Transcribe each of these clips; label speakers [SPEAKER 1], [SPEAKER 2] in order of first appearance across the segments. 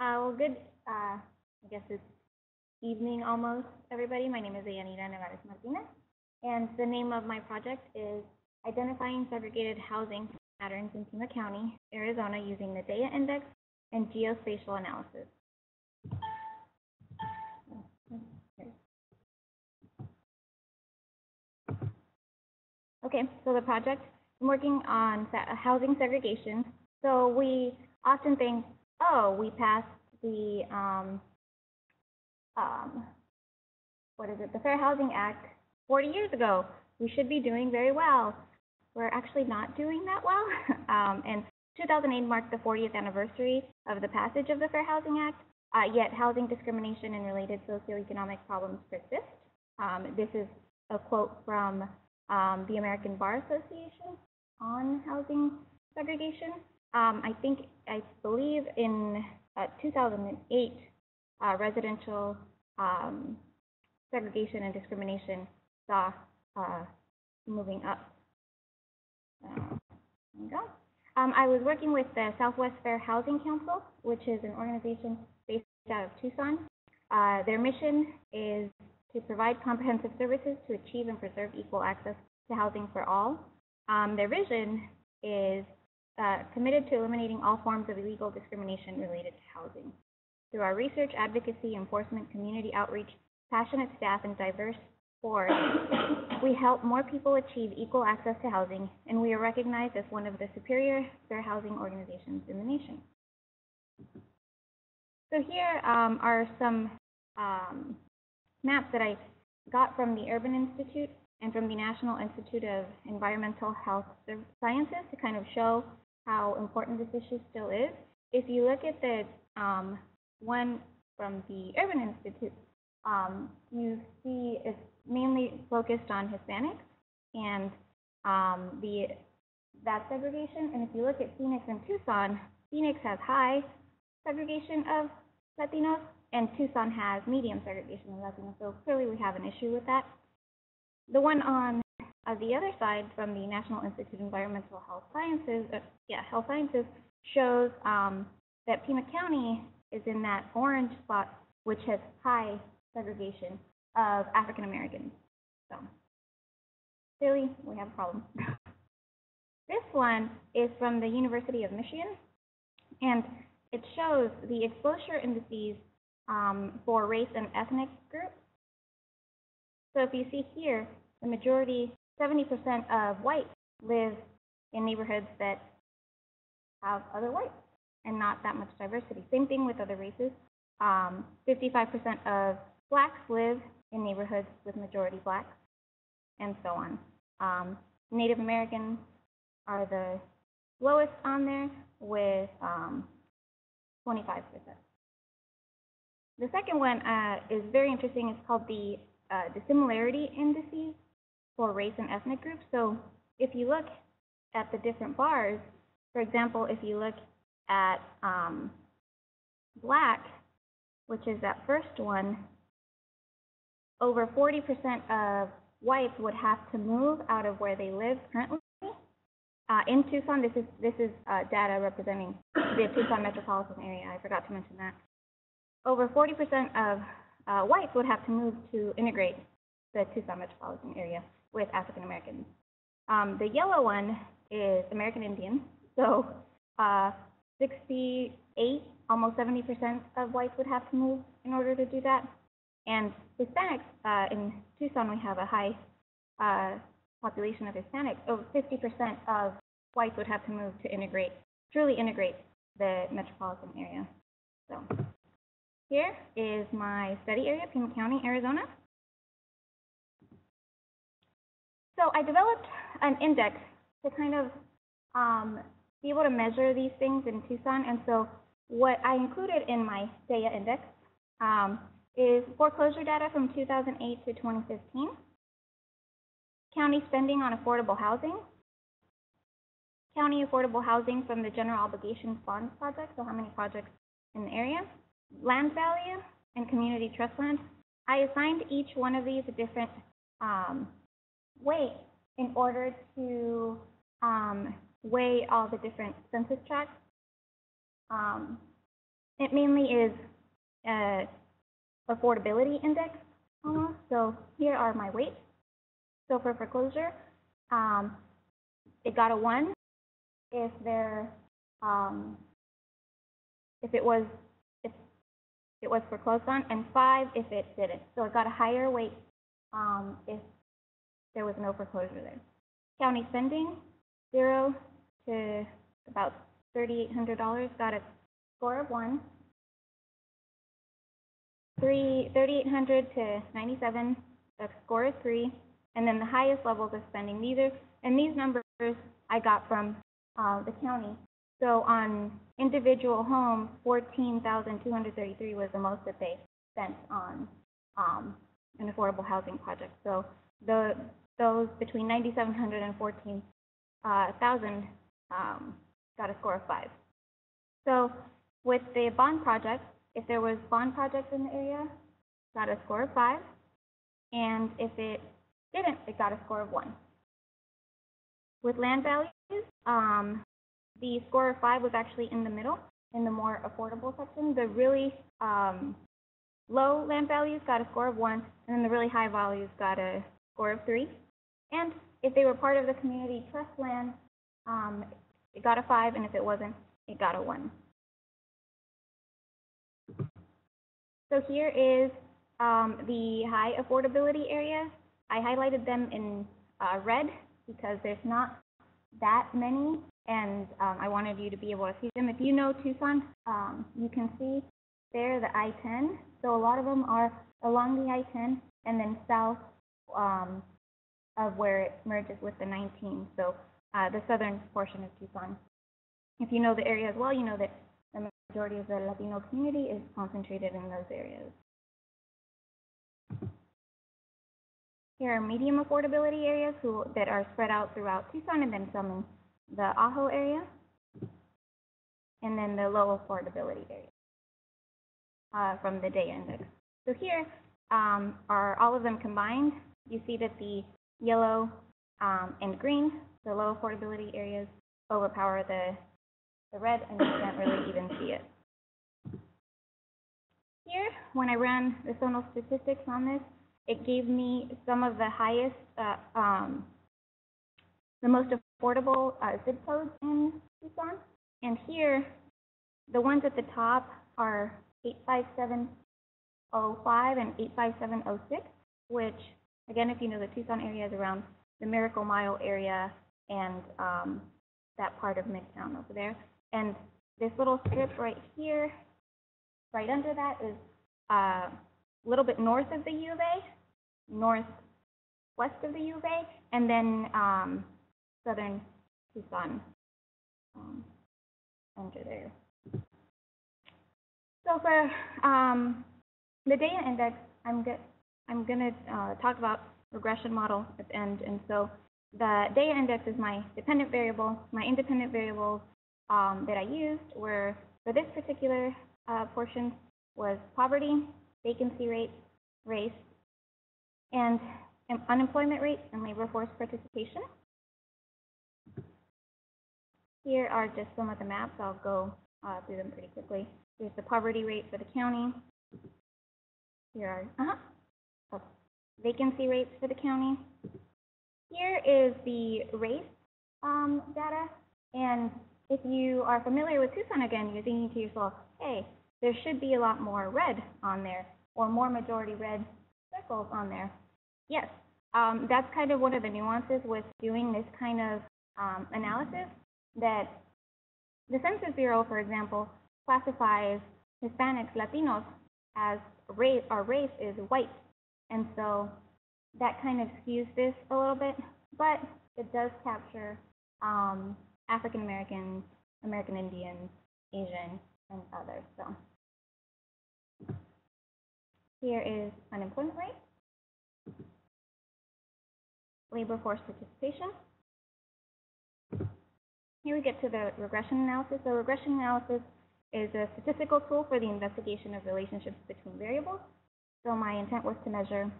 [SPEAKER 1] Well, good, I guess it's evening almost, everybody. My name is Deyanira Nevarez Martinez, and the name of my project is Identifying Segregated Housing Patterns in Pima County, Arizona, using the Data Index and Geospatial Analysis. Okay, so the project, I'm working on housing segregation. So we often think, oh, we passed the the Fair Housing Act 40 years ago. We should be doing very well. We're actually not doing that well. And 2008 marked the 40th anniversary of the passage of the Fair Housing Act, yet housing discrimination and related socioeconomic problems persist. This is a quote from the American Bar Association on housing segregation. I believe in 2008, residential segregation and discrimination saw moving up. There you go. I was working with the Southwest Fair Housing Council, which is an organization based out of Tucson. Their mission is to provide comprehensive services to achieve and preserve equal access to housing for all. Their vision is committed to eliminating all forms of illegal discrimination related to housing. Through our research, advocacy, enforcement, community outreach, passionate staff, and diverse board, we help more people achieve equal access to housing, and we are recognized as one of the superior fair housing organizations in the nation. So here are some maps that I got from the Urban Institute and from the National Institute of Environmental Health Sciences to kind of show how important this issue still is. If you look at the one from the Urban Institute, you see it's mainly focused on Hispanics and that segregation. And if you look at Phoenix and Tucson, Phoenix has high segregation of Latinos, and Tucson has medium segregation of Latinos. So clearly we have an issue with that. The one on the other side from the National Institute of Environmental Health Sciences, shows that Pima County is in that orange spot, which has high segregation of African Americans. So clearly we have a problem. This one is from the University of Michigan, and it shows the exposure indices for race and ethnic groups. So if you see here, the majority, 70% of whites live in neighborhoods that have other whites and not that much diversity. Same thing with other races. 55% of blacks live in neighborhoods with majority blacks, and so on. Native Americans are the lowest on there with 25%. The second one is very interesting. It's called the similarity indices for race and ethnic groups. So if you look at the different bars, for example, if you look at black, which is that first one, over 40% of whites would have to move out of where they live currently. In Tucson, this is data representing the Tucson metropolitan area. I forgot to mention that. Over 40% of whites would have to move to integrate the Tucson metropolitan area with African Americans. The yellow one is American Indian. So 68, almost 70% of whites would have to move in order to do that. And Hispanics, in Tucson, we have a high population of Hispanics. Over 50% of whites would have to move to truly integrate the metropolitan area. So here is my study area, Pima County, Arizona. So I developed an index to kind of be able to measure these things in Tucson. And so what I included in my data index is foreclosure data from 2008 to 2015, county spending on affordable housing, county affordable housing from the General Obligation Bond Project, so how many projects in the area, land value, and community trust land. I assigned each one of these a different weight in order to weigh all the different census tracts it mainly is affordability index almost. So here are my weights. So for foreclosure, it got a 1 if it was foreclosed on, and 5 if it didn't. So it got a higher weight if there was no foreclosure there. County spending, 0 to about $3,800, got a score of 1. 3,800 to 97, a score of 3. And then the highest levels of spending, these numbers I got from the county. So on individual homes, 14,233 was the most that they spent on an affordable housing project. So those between 9,700 and 14,000 got a score of 5. So with the bond projects, if there was bond projects in the area, got a score of 5, and if it didn't, it got a score of 1. With land values, the score of 5 was actually in the middle, in the more affordable section. The really low land values got a score of 1, and then the really high values got a score of 3. And if they were part of the community trust land, it got a 5, and if it wasn't, it got a 1. So here is the high affordability areas. I highlighted them in red because there's not that many, and I wanted you to be able to see them. If you know Tucson, you can see there the I-10. So a lot of them are along the I-10 and then south of where it merges with the 19, so the southern portion of Tucson. If you know the area as well, you know that the majority of the Latino community is concentrated in those areas. Here are medium affordability areas that are spread out throughout Tucson, and then some in the Ajo area, and then the low affordability area from the Daya Index. So here are all of them combined. You see that the yellow and green, the low affordability areas, overpower the red, and you can't really even see it. Here, when I ran the zonal statistics on this, it gave me some of the highest, the most affordable zip codes in Tucson. And here, the ones at the top are 85705 and 85706, which, again, if you know the Tucson area is around the Miracle Mile area and that part of Midtown over there. And this little strip right here, right under that, is a little bit north of the U of A, northwest of the U of A, and then southern Tucson under there. So for the data index, I'm going to talk about regression model at the end. And so the data index is my dependent variable. My independent variables that I used were, for this particular portion, was poverty, vacancy rate, race, and unemployment rate and labor force participation. Here are just some of the maps. I'll go through them pretty quickly. Here's the poverty rate for the county. Here are vacancy rates for the county. Here is the race data. And if you are familiar with Tucson again, you're thinking to yourself, hey, there should be a lot more red on there, or more majority red circles on there. Yes, that's kind of one of the nuances with doing this kind of analysis, that the Census Bureau, for example, classifies Hispanics, Latinos as race, our race is white. And so that kind of skews this a little bit, but it does capture African Americans, American Indians, Asian, and others. So here is unemployment rate, labor force participation. Here we get to the regression analysis. So regression analysis is a statistical tool for the investigation of relationships between variables. So my intent was to measure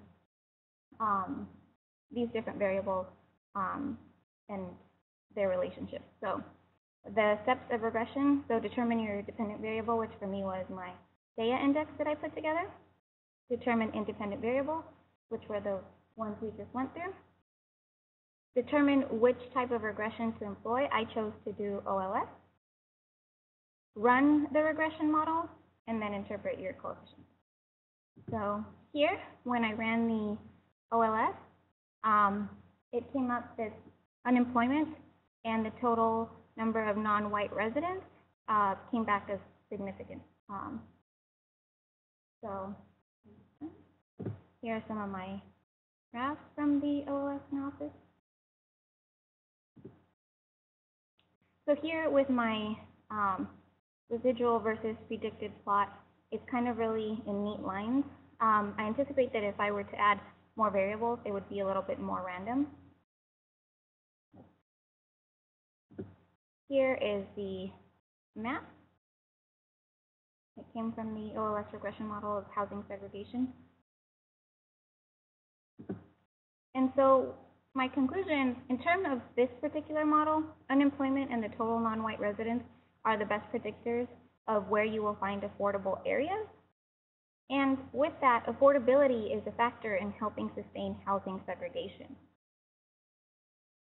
[SPEAKER 1] these different variables and their relationships. So the steps of regression, so determine your dependent variable, which for me was my Daya index that I put together. Determine independent variables, which were the ones we just went through. Determine which type of regression to employ. I chose to do OLS. Run the regression model, and then interpret your coefficients. So here, when I ran the OLS, it came up that unemployment and the total number of non-white residents came back as significant. So here are some of my graphs from the OLS analysis. So here with my residual versus predicted plot, it's kind of really in neat lines. I anticipate that if I were to add more variables, it would be a little bit more random. Here is the map. It came from the OLS regression model of housing segregation. And so my conclusion, in terms of this particular model, unemployment and the total non-white residents are the best predictors of where you will find affordable areas. And with that, affordability is a factor in helping sustain housing segregation.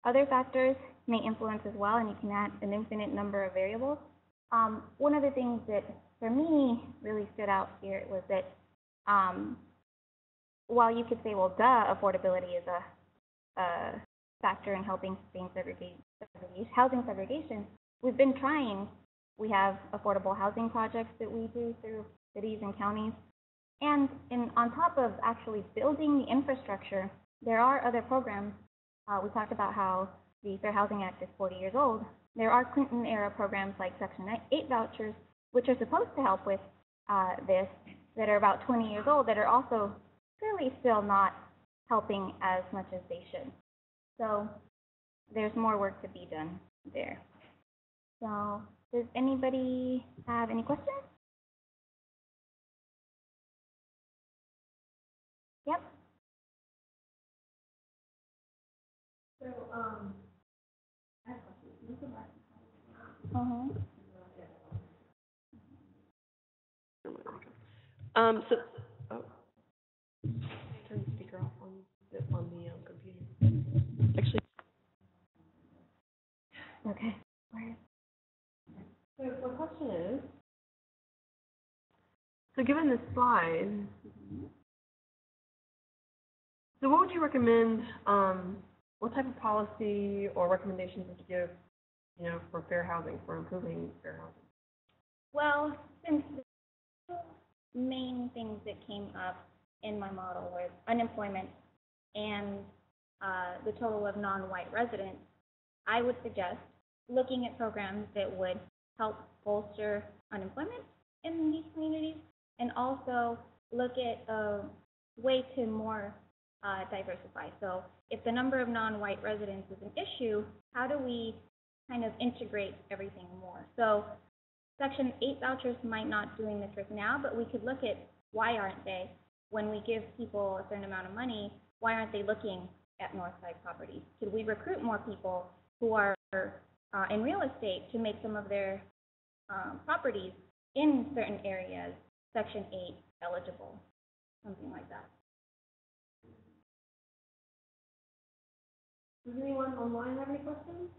[SPEAKER 1] Other factors may influence as well, and you can add an infinite number of variables. One of the things that, for me, really stood out here was that while you could say, well, duh, affordability is a factor in helping sustain housing segregation, we've been trying. We have affordable housing projects that we do through cities and counties. And on top of actually building the infrastructure, there are other programs. We talked about how the Fair Housing Act is 40 years old. There are Clinton-era programs like Section 8 vouchers, which are supposed to help with this, that are about 20 years old, that are also clearly still not helping as much as they should. So there's more work to be done there. So does anybody have any questions? Yep.
[SPEAKER 2] So, I have a question. Can you go back? So, turn the speaker off on the computer. Actually.
[SPEAKER 1] Okay.
[SPEAKER 2] So the question is, so given this slide, so what would you recommend? What type of policy or recommendations would you give, for fair housing, for improving fair housing?
[SPEAKER 1] Well, since the main things that came up in my model were unemployment and the total of non-white residents, I would suggest looking at programs that would help bolster unemployment in these communities, and also look at a way to more diversify. So if the number of non-white residents is an issue, how do we kind of integrate everything more? So Section 8 vouchers might not doing the trick now, but we could look at why aren't they, when we give people a certain amount of money, why aren't they looking at Northside properties? Could we recruit more people who are in real estate to make some of their properties in certain areas Section 8 eligible, something like that?
[SPEAKER 2] Does anyone online have any questions?